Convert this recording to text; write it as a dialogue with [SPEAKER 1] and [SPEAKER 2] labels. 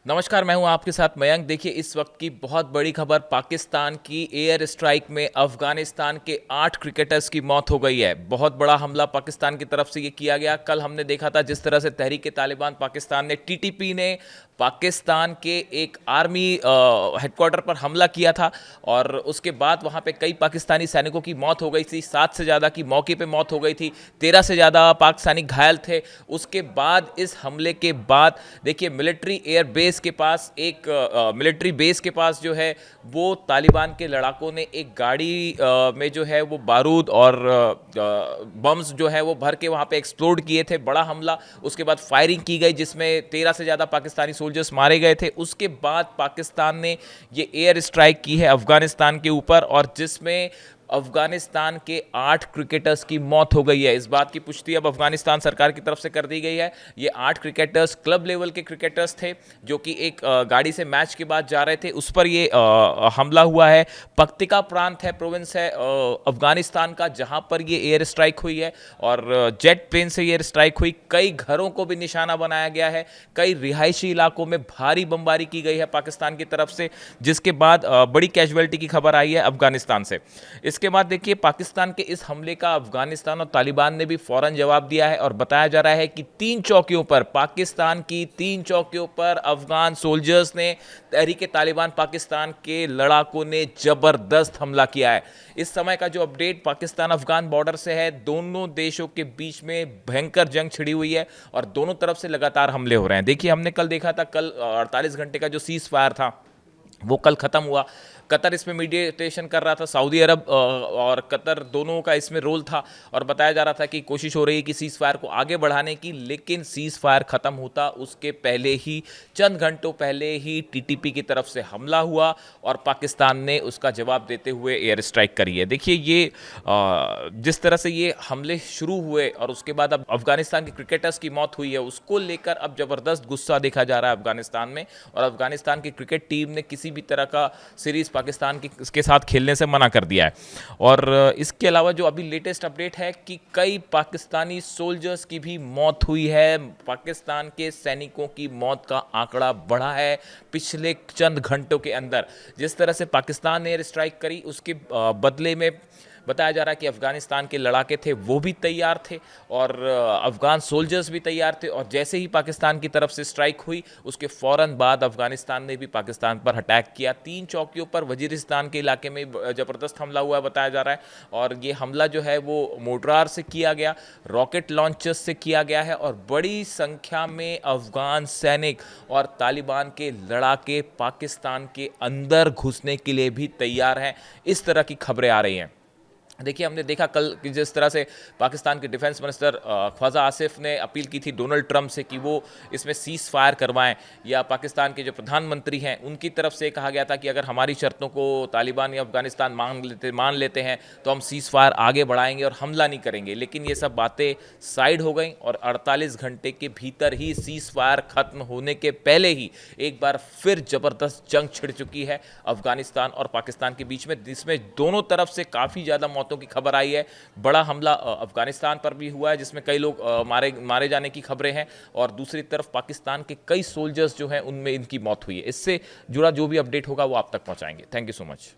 [SPEAKER 1] नमस्कार, मैं हूं आपके साथ मयंक। देखिए, इस वक्त की बहुत बड़ी खबर, पाकिस्तान की एयर स्ट्राइक में अफगानिस्तान के 8 क्रिकेटर्स की मौत हो गई है। बहुत बड़ा हमला पाकिस्तान की तरफ से ये किया गया। कल हमने देखा था जिस तरह से तहरीक-ए-तालिबान पाकिस्तान ने, टीटीपी ने पाकिस्तान के एक आर्मी हेडक्वार्टर पर हमला किया था और उसके बाद वहां पे कई पाकिस्तानी सैनिकों की मौत हो गई थी। 7 से ज़्यादा की मौके पे मौत हो गई थी, 13 से ज़्यादा पाकिस्तानी घायल थे। उसके बाद इस हमले के बाद देखिए, मिलिट्री एयर बेस के पास एक मिलिट्री बेस के पास जो है वो तालिबान के लड़ाकों ने एक गाड़ी में जो है वो बारूद और बम्स जो है वो भर के वहाँ पे एक्सप्लोड किए थे। बड़ा हमला, उसके बाद फायरिंग की गई जिसमें 13 से ज़्यादा पाकिस्तानी सोल्जर्स मारे गए थे। उसके बाद पाकिस्तान ने ये एयर स्ट्राइक की है अफगानिस्तान के ऊपर और जिसमें अफगानिस्तान के 8 क्रिकेटर्स की मौत हो गई है। इस बात की पुष्टि अब अफगानिस्तान सरकार की तरफ से कर दी गई है। ये 8 क्रिकेटर्स क्लब लेवल के क्रिकेटर्स थे जो कि एक गाड़ी से मैच के बाद जा रहे थे, उस पर ये हमला हुआ है। पक्तिका प्रांत है, प्रोविंस है अफगानिस्तान का, जहां पर ये एयर स्ट्राइक हुई है और जेट प्लेन से एयर स्ट्राइक हुई। कई घरों को भी निशाना बनाया गया है, कई रिहायशी इलाकों में भारी बमबारी की गई है पाकिस्तान की तरफ से, जिसके बाद बड़ी कैजुअलिटी की खबर आई है अफगानिस्तान से। इसके बाद देखिए, पाकिस्तान के इस हमले का अफगानिस्तान और तालिबान ने भी फौरन जवाब दिया है और बताया जा रहा है कि 3 चौकियों पर, पाकिस्तान की 3 चौकियों पर अफगान सोल्जर्स ने, तहरीक तालिबान पाकिस्तान के लड़ाकों ने जबरदस्त हमला किया है। इस समय का जो अपडेट पाकिस्तान अफगान बॉर्डर से है, दोनों देशों के बीच में भयंकर जंग छिड़ी हुई है और दोनों तरफ से लगातार हमले हो रहे हैं। देखिए, हमने कल देखा था, कल 48 घंटे का जो सीज फायर था वो कल खत्म हुआ। कतर इसमें मीडिएशन कर रहा था, सऊदी अरब और कतर दोनों का इसमें रोल था और बताया जा रहा था कि कोशिश हो रही है कि सीज़ फायर को आगे बढ़ाने की। लेकिन सीज़ फायर ख़त्म होता उसके पहले ही, चंद घंटों पहले ही टीटीपी की तरफ से हमला हुआ और पाकिस्तान ने उसका जवाब देते हुए एयर स्ट्राइक करी है। देखिए, ये जिस तरह से ये हमले शुरू हुए और उसके बाद अब अफगानिस्तान के क्रिकेटर्स की मौत हुई है, उसको लेकर अब ज़बरदस्त गुस्सा देखा जा रहा है अफगानिस्तान में और अफगानिस्तान की क्रिकेट टीम ने किसी भी तरह का सीरीज़ पाकिस्तान के साथ खेलने से मना कर दिया है। और इसके अलावा जो अभी लेटेस्ट अपडेट है कि कई पाकिस्तानी सोल्जर्स की भी मौत हुई है। पाकिस्तान के सैनिकों की मौत का आंकड़ा बढ़ा है पिछले चंद घंटों के अंदर। जिस तरह से पाकिस्तान ने एयर स्ट्राइक करी, उसके बदले में बताया जा रहा है कि अफगानिस्तान के लड़ाके थे वो भी तैयार थे और अफगान सोल्जर्स भी तैयार थे और जैसे ही पाकिस्तान की तरफ से स्ट्राइक हुई उसके फ़ौरन बाद अफगानिस्तान ने भी पाकिस्तान पर अटैक किया। 3 चौकियों पर वजीरिस्तान के इलाके में ज़बरदस्त हमला हुआ बताया जा रहा है और ये हमला जो है वो मोर्टार से किया गया, रॉकेट लॉन्चर्स से किया गया है और बड़ी संख्या में अफगान सैनिक और तालिबान के लड़ाके पाकिस्तान के अंदर घुसने के लिए भी तैयार हैं। इस तरह की खबरें आ रही हैं। देखिए, हमने देखा कल कि जिस तरह से पाकिस्तान के डिफेंस मिनिस्टर ख्वाजा आसिफ ने अपील की थी डोनाल्ड ट्रंप से कि वो इसमें सीज़ फायर करवाएं, या पाकिस्तान के जो प्रधानमंत्री हैं उनकी तरफ से कहा गया था कि अगर हमारी शर्तों को तालिबान या अफगानिस्तान मान लेते हैं तो हम सीज़ फायर आगे बढ़ाएंगे और हमला नहीं करेंगे। लेकिन ये सब बातें साइड हो गई और 48 घंटे के भीतर ही सीज़ फायर ख़त्म होने के पहले ही एक बार फिर ज़बरदस्त जंग छिड़ चुकी है अफगानिस्तान और पाकिस्तान के बीच में, जिसमें दोनों तरफ से काफ़ी ज़्यादा मौतों की खबर आई है। बड़ा हमला अफगानिस्तान पर भी हुआ है जिसमें कई लोग मारे जाने की खबरें हैं और दूसरी तरफ पाकिस्तान के कई सोल्जर्स जो हैं उनमें इनकी मौत हुई है। इससे जुड़ा जो भी अपडेट होगा वो आप तक पहुंचाएंगे। Thank you so much.